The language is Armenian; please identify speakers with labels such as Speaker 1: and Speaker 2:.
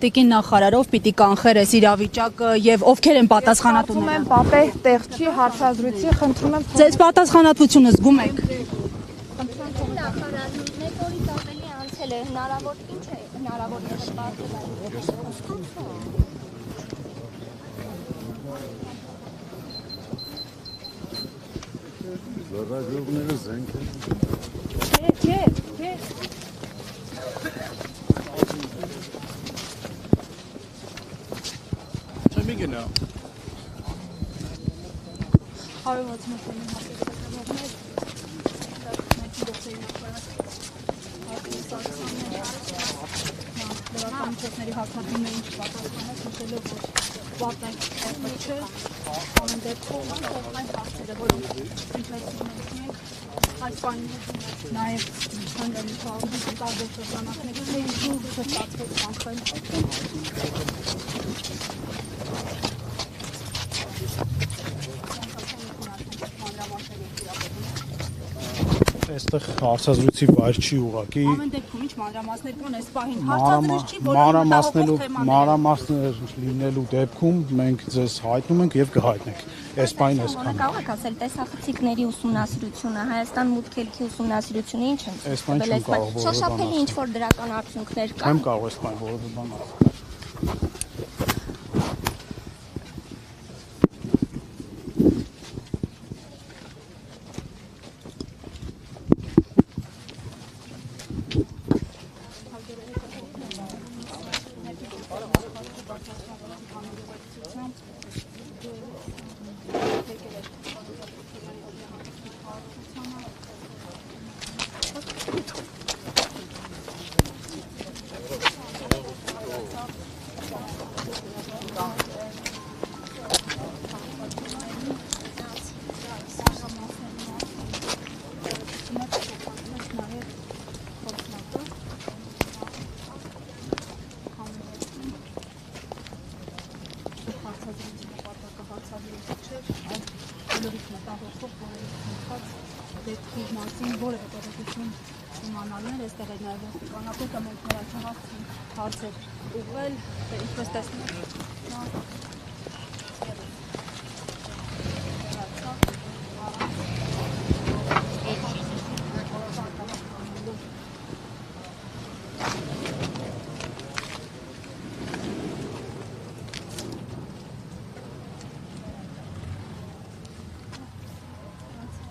Speaker 1: տիկին նախարարով պիտի կանխեր այս իրավիճակը եւ ովքեր են պատասխանատուները։
Speaker 2: Պապե տեղ չի հարցազրույցի, խնդրում եմ
Speaker 1: Ձեզ պատասխանատվությունը զգում եք։
Speaker 3: Նախարարն մեկ օրից ավելի անցել է, հնարավոր ինչ է հնարավոր նշանակել։
Speaker 4: Լրագրողները զենք են։
Speaker 1: Չէ։
Speaker 4: Չեմ գնա։
Speaker 1: Համընթերցների հաստատումներին չպատասխանեց, նշելով, որ վատն չէ, ամեն դեպքում այն հարցերը, որոնք ինքնեցնում ենք, այս պայմաններում նաև հանդեպ շահույթի տարբեր շրջանակների շրջացվեց կանխել։
Speaker 4: Այստեղ հարցազրույցի վայր չի ուղղակի։
Speaker 1: Ամեն դեպքում ինչ մանրամասներ կան այս պահին։ Հարցազրույց չի, որ
Speaker 4: մանրամասներ լինելու դեպքում մենք ձեզ հայտնում ենք եւ կհայտնենք։ Այս պահին այսքան։
Speaker 3: Կարող եք ասել տեսախցիկների ուսումնասիրությունը, Հայաստան մուտքելքի ուսումնասիրությունը ինչ են։
Speaker 4: Այս պահին չեմ կարող որևէ բան
Speaker 3: Շոշափելի ինչ որ դրական արդյունքներ կան։
Speaker 4: Չեմ կարող այս պահին որևէ բան ասել։
Speaker 1: Դեպքի մասին որևէ տեղեկություն իմանալն այստեղ է նաև ոստիկանապետը մենք նրա հարցեր ուղղել, ինչպես տեսնում եք